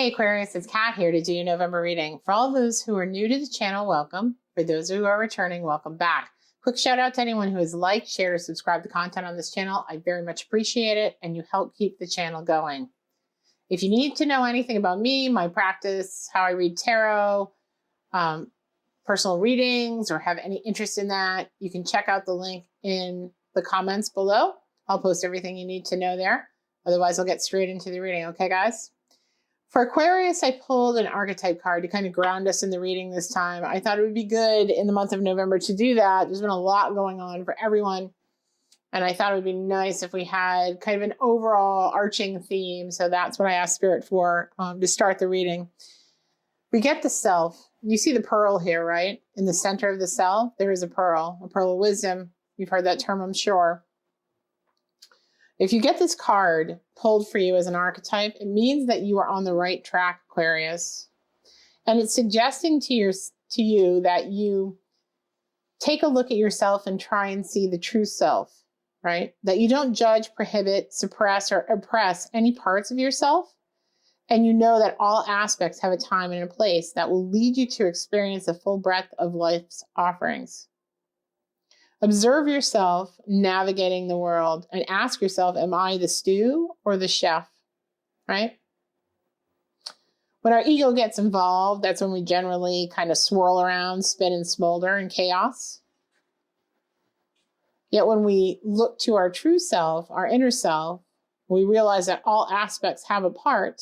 Hey Aquarius, it's Kat here to do your November reading. For all those who are new to the channel, welcome. For those who are returning, welcome back. Quick shout out to anyone who has liked, shared, or subscribed to content on this channel. I very much appreciate it, and you help keep the channel going. If you need to know anything about me, my practice, how I read tarot, personal readings, or have any interest in that, you can check out the link in the comments below. I'll post everything you need to know there. Otherwise, I'll get straight into the reading. Okay, guys? For Aquarius, I pulled an archetype card to kind of ground us in the reading this time. I thought it would be good in the month of November to do that. There's been a lot going on for everyone. And I thought it would be nice if we had kind of an overall arching theme. So that's what I asked Spirit for to start the reading. We get the self. You see the pearl here, right? In the center of the self, there is a pearl of wisdom. You've heard that term, I'm sure. If you get this card pulled for you as an archetype, it means that you are on the right track, Aquarius. And it's suggesting to you that you take a look at yourself and try and see the true self, right? That you don't judge, prohibit, suppress, or oppress any parts of yourself. And you know that all aspects have a time and a place that will lead you to experience the full breadth of life's offerings. Observe yourself navigating the world and ask yourself, am I the stew or the chef, right? When our ego gets involved, that's when we generally kind of swirl around, spin and smolder in chaos. Yet when we look to our true self, our inner self, we realize that all aspects have a part.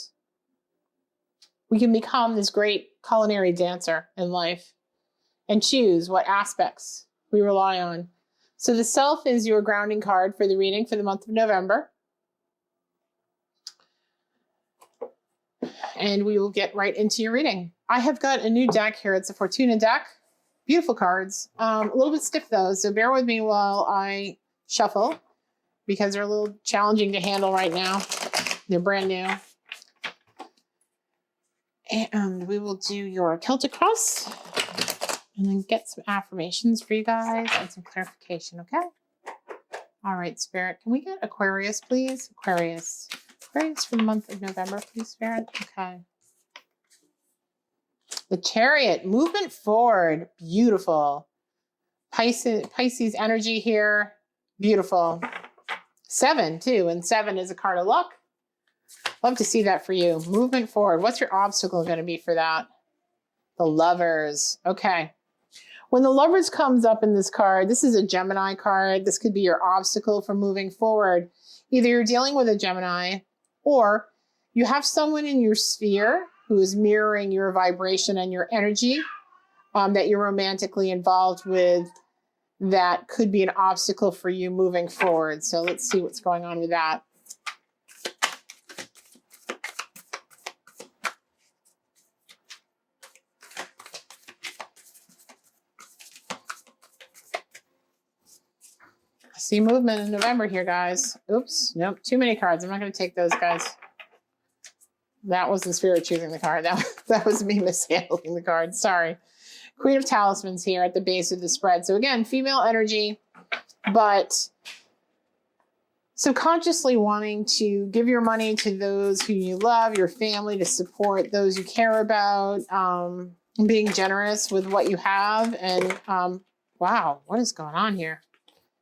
We can become this great culinary dancer in life and choose what aspects we rely on. So the self is your grounding card for the reading for the month of November. And we will get right into your reading. I have got a new deck here. It's a Fortuna deck. Beautiful cards. A little bit stiff though, so bear with me while I shuffle because they're a little challenging to handle right now. They're brand new. And we will do your Celtic cross. And then get some affirmations for you guys and some clarification, okay? All right, Spirit. Can we get Aquarius, please? Aquarius. Aquarius for the month of November, please, Spirit. Okay. The Chariot. Movement forward. Beautiful. Pisces energy here. Beautiful. 7, too. And 7 is a card of luck. Love to see that for you. Movement forward. What's your obstacle going to be for that? The Lovers. Okay. When the Lovers comes up in this card, this is a Gemini card. This could be your obstacle for moving forward. Either you're dealing with a Gemini or you have someone in your sphere who is mirroring your vibration and your energy that you're romantically involved with that could be an obstacle for you moving forward. So let's see what's going on with that. See movement in November here, guys. Oops, nope, too many cards. I'm not going to take those, guys. That wasn't Spirit choosing the card. That was me mishandling the card. Sorry. Queen of Talismans here at the base of the spread. So again, female energy, but subconsciously wanting to give your money to those who you love, your family, to support those you care about, being generous with what you have. And wow, what is going on here?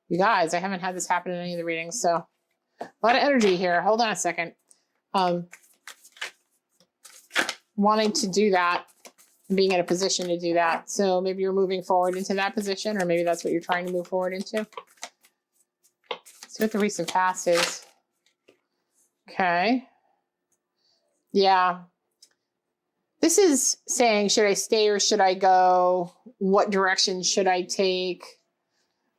You guys, I haven't had this happen in any of the readings, so a lot of energy here. Hold on a second. Wanting to do that, being in a position to do that. So maybe you're moving forward into that position, or maybe that's what you're trying to move forward into. See what the recent past is. Okay. Yeah. This is saying, should I stay or should I go? What direction should I take?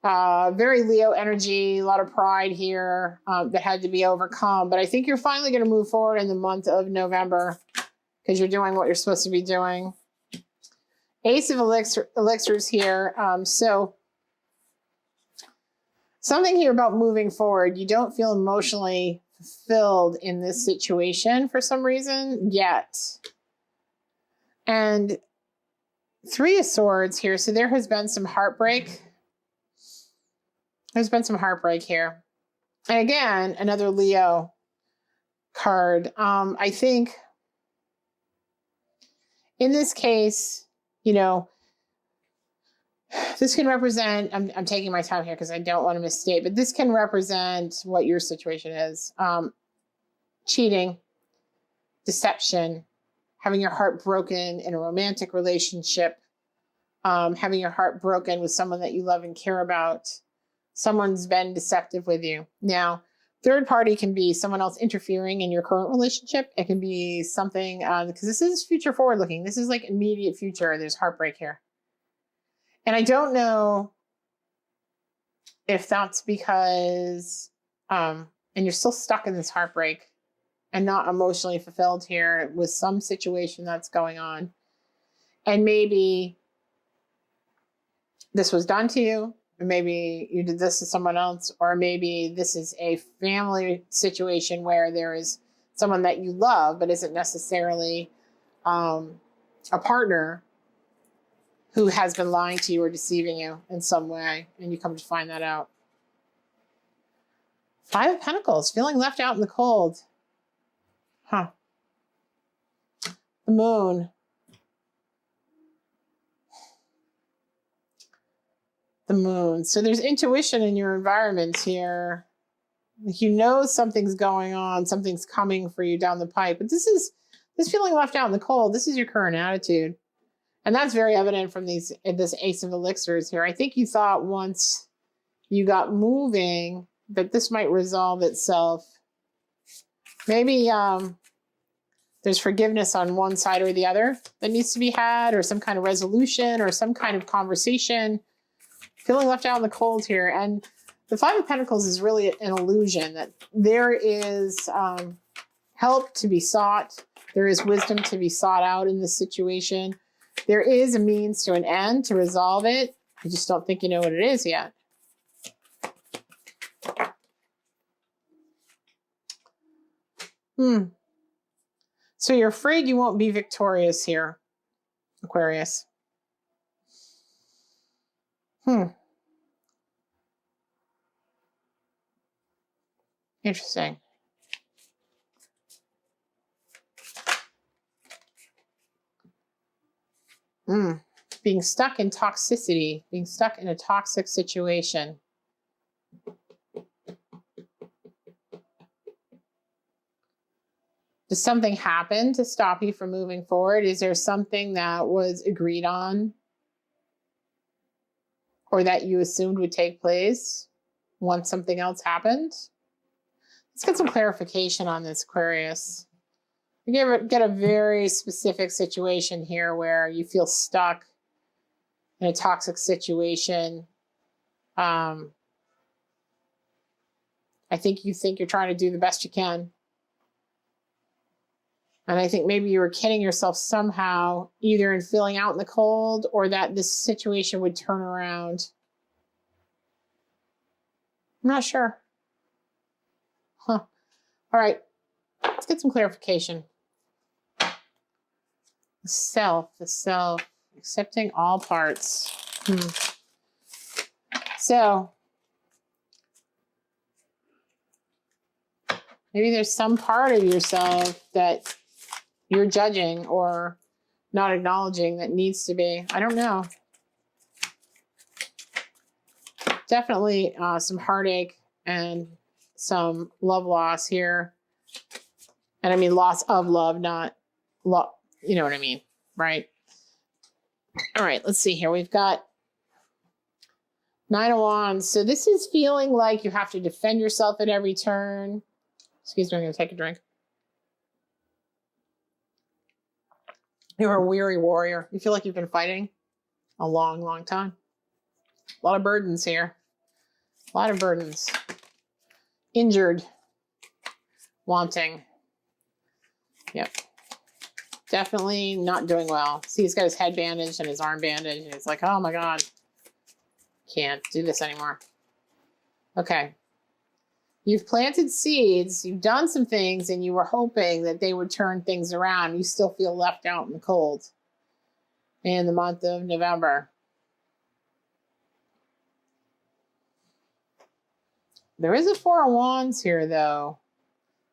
Very Leo energy, a lot of pride here that had to be overcome. But I think you're finally going to move forward in the month of November because you're doing what you're supposed to be doing. Ace of elixirs here. So something here about moving forward. You don't feel emotionally fulfilled in this situation for some reason yet. And 3 of Swords here. So there has been some heartbreak. There's been some heartbreak here. And again, another Leo card. I think in this case, you know, this can represent, I'm taking my time here because I don't want to misstate, but this can represent what your situation is. Cheating, deception, having your heart broken in a romantic relationship, having your heart broken with someone that you love and care about. Someone's been deceptive with you. Now, third party can be someone else interfering in your current relationship. It can be something, because this is future forward looking. This is like immediate future. There's heartbreak here. And I don't know if that's because, and you're still stuck in this heartbreak and not emotionally fulfilled here with some situation that's going on. And maybe this was done to you, or maybe you did this to someone else, or maybe this is a family situation where there is someone that you love, but isn't necessarily a partner who has been lying to you or deceiving you in some way, and you come to find that out. Five of Pentacles, feeling left out in the cold. Huh. The Moon. The Moon. So there's intuition in your environment here. Like, you know something's going on, something's coming for you down the pipe. But this feeling left out in the cold. This is your current attitude. And that's very evident from this Ace of Elixirs here. I think you thought once you got moving that this might resolve itself. Maybe there's forgiveness on one side or the other that needs to be had, or some kind of resolution or some kind of conversation. Feeling left out in the cold here. And the Five of Pentacles is really an illusion that there is help to be sought. There is wisdom to be sought out in this situation. There is a means to an end to resolve it. I just don't think you know what it is yet. So you're afraid you won't be victorious here, Aquarius. Interesting. Being stuck in toxicity, being stuck in a toxic situation. Does something happen to stop you from moving forward? Is there something that was agreed on or that you assumed would take place once something else happened? Let's get some clarification on this, Aquarius. You get a very specific situation here where you feel stuck in a toxic situation. I think you think you're trying to do the best you can. And I think maybe you were kidding yourself somehow, either in feeling out in the cold or that this situation would turn around. I'm not sure. All right, let's get some clarification. The self, accepting all parts. So maybe there's some part of yourself that you're judging or not acknowledging that needs to be. I don't know. Definitely some heartache and some love loss here. And I mean loss of love, not love. You know what I mean, right? All right, let's see here. We've got Nine of Wands. So this is feeling like you have to defend yourself at every turn. Excuse me, I'm going to take a drink. You're a weary warrior. You feel like you've been fighting a long, long time. A lot of burdens here. A lot of burdens. Injured. Wanting. Yep. Definitely not doing well. See, he's got his head bandaged and his arm bandaged. And it's like, oh my God. Can't do this anymore. Okay. You've planted seeds. You've done some things and you were hoping that they would turn things around. You still feel left out in the cold in the month of November. There is a Four of Wands here, though.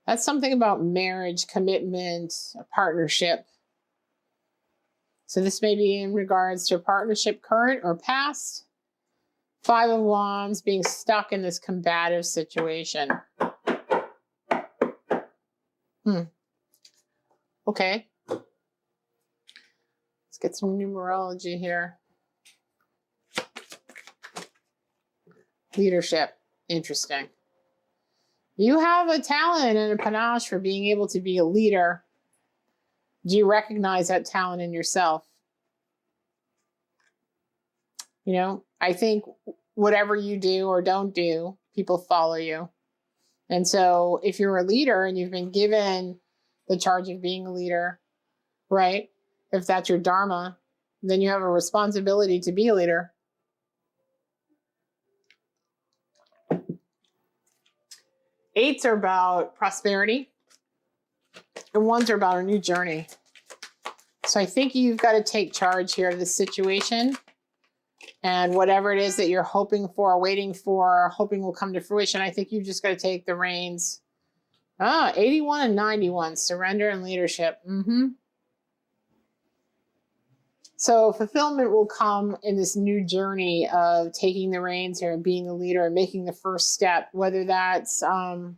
That's something about marriage, commitment, a partnership. So this may be in regards to a partnership, current or past. 5 of Wands, being stuck in this combative situation. Okay. Let's get some numerology here. Leadership. Interesting. You have a talent and a panache for being able to be a leader. Do you recognize that talent in yourself? You know, I think whatever you do or don't do, people follow you. And so if you're a leader and you've been given the charge of being a leader, right? If that's your dharma, then you have a responsibility to be a leader. Eights are about prosperity, and ones are about a new journey. So I think you've got to take charge here of this situation, and whatever it is that you're hoping for, waiting for, hoping will come to fruition, I think you've just got to take the reins. 81 and 91, surrender and leadership. So fulfillment will come in this new journey of taking the reins here and being a leader and making the first step, whether that's coming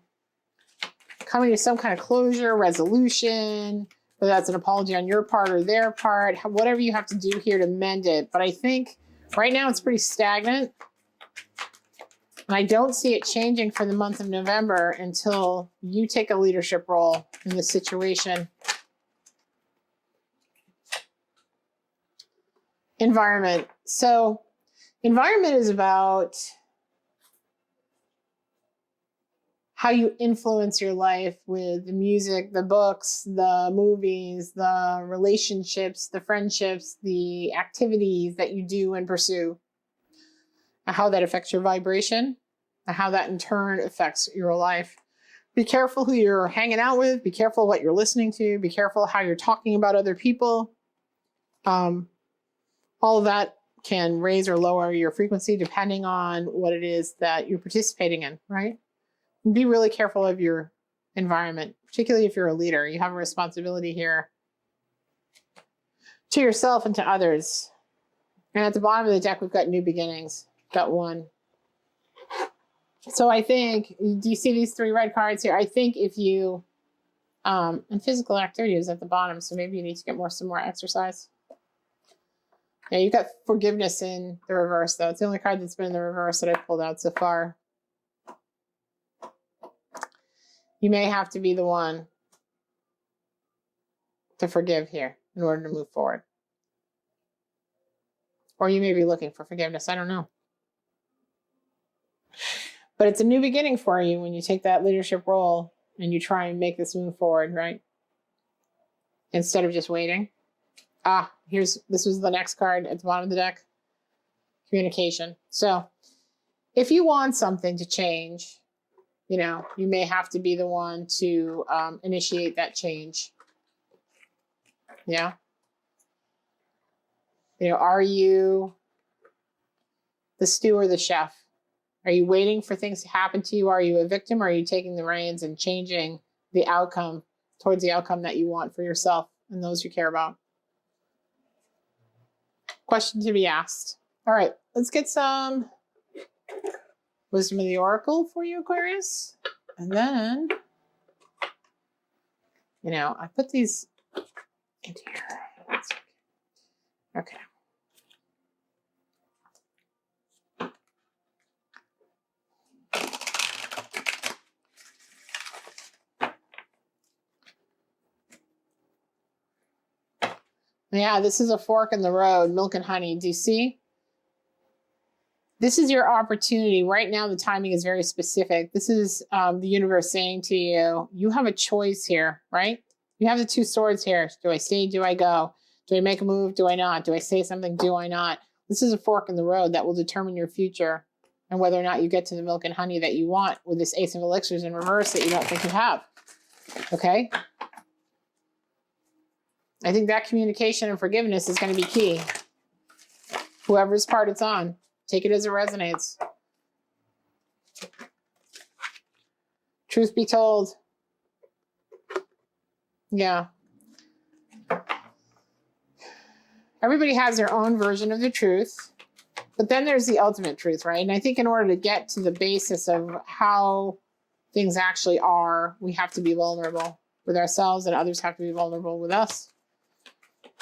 to some kind of closure, resolution, whether that's an apology on your part or their part, whatever you have to do here to mend it. But I think right now it's pretty stagnant. And I don't see it changing for the month of November until you take a leadership role in the situation. Environment. So environment is about how you influence your life with the music, the books, the movies, the relationships, the friendships, the activities that you do and pursue, and how that affects your vibration, and how that in turn affects your life. Be careful who you're hanging out with. Be careful what you're listening to. Be careful how you're talking about other people. All of that can raise or lower your frequency depending on what it is that you're participating in, right? And be really careful of your environment, particularly if you're a leader. You have a responsibility here to yourself and to others. And at the bottom of the deck, we've got new beginnings. Got 1. So I think, do you see these 3 red cards here? I think if you, and physical activity is at the bottom, so maybe you need to get some more exercise. Yeah, you've got forgiveness in the reverse, though. It's the only card that's been in the reverse that I've pulled out so far. You may have to be the one to forgive here in order to move forward. Or you may be looking for forgiveness. I don't know. But it's a new beginning for you when you take that leadership role and you try and make this move forward, right? Instead of just waiting. This was the next card at the bottom of the deck. Communication. So if you want something to change, you know, you may have to be the one to initiate that change. Yeah. You know, are you the stew or the chef? Are you waiting for things to happen to you? Are you a victim? Or are you taking the reins and changing the outcome towards the outcome that you want for yourself and those you care about? Question to be asked. All right, let's get some wisdom of the oracle for you, Aquarius. And then, you know, I put these into here. Okay. Yeah, this is a fork in the road, milk and honey. Do you see? This is your opportunity. Right now, the timing is very specific. This is the universe saying to you, you have a choice here, right? You have the 2 swords here. Do I stay? Do I go? Do I make a move? Do I not? Do I say something? Do I not? This is a fork in the road that will determine your future and whether or not you get to the milk and honey that you want with this Ace of Elixirs in reverse that you don't think you have. Okay? I think that communication and forgiveness is going to be key. Whoever's part it's on, take it as it resonates. Truth be told. Yeah. Everybody has their own version of the truth, but then there's the ultimate truth, right? And I think in order to get to the basis of how things actually are, we have to be vulnerable with ourselves, and others have to be vulnerable with us.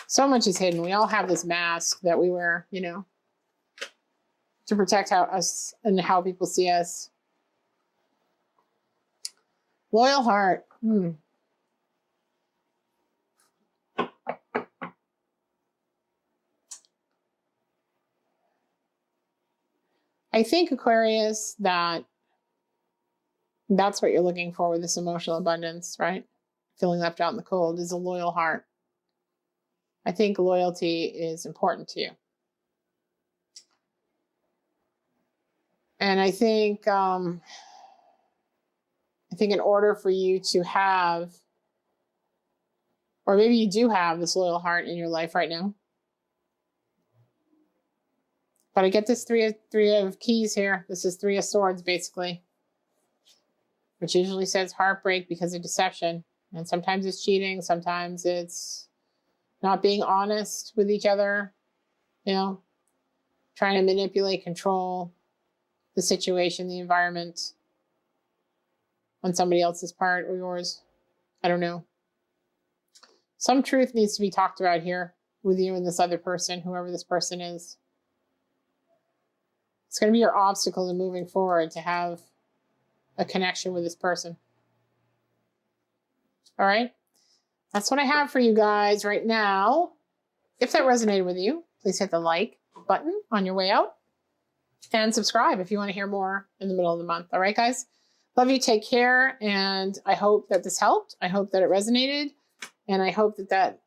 So much is hidden. We all have this mask that we wear, you know, to protect us and how people see us. Loyal heart. I think, Aquarius, that's what you're looking for with this emotional abundance, right? Feeling left out in the cold is a loyal heart. I think loyalty is important to you. And I think in order for you to have, or maybe you do have this loyal heart in your life right now. But I get this three of keys here. This is 3 of swords, basically, which usually says heartbreak because of deception. And sometimes it's cheating. Sometimes it's not being honest with each other, you know, trying to manipulate, control the situation, the environment on somebody else's part or yours. I don't know. Some truth needs to be talked about here with you and this other person, whoever this person is. It's going to be your obstacle to moving forward, to have a connection with this person. All right. That's what I have for you guys right now. If that resonated with you, please hit the like button on your way out and subscribe if you want to hear more in the middle of the month. All right, guys. Love you. Take care. And I hope that this helped. I hope that it resonated. And I hope that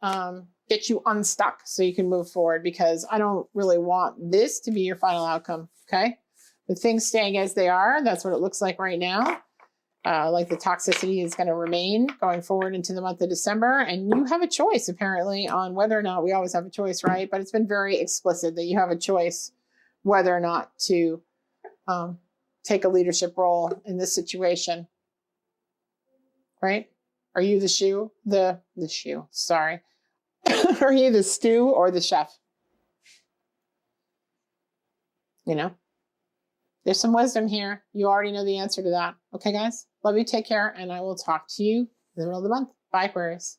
gets you unstuck so you can move forward, because I don't really want this to be your final outcome. Okay. With things staying as they are, that's what it looks like right now. Like the toxicity is going to remain going forward into the month of December. And you have a choice, apparently, on whether or not, we always have a choice, right? But it's been very explicit that you have a choice whether or not to take a leadership role in this situation, right? Are you the shoe? The shoe, sorry. Are you the stew or the chef? You know, there's some wisdom here. You already know the answer to that. Okay, guys? Love you. Take care. And I will talk to you in the middle of the month. Bye, Aquarius.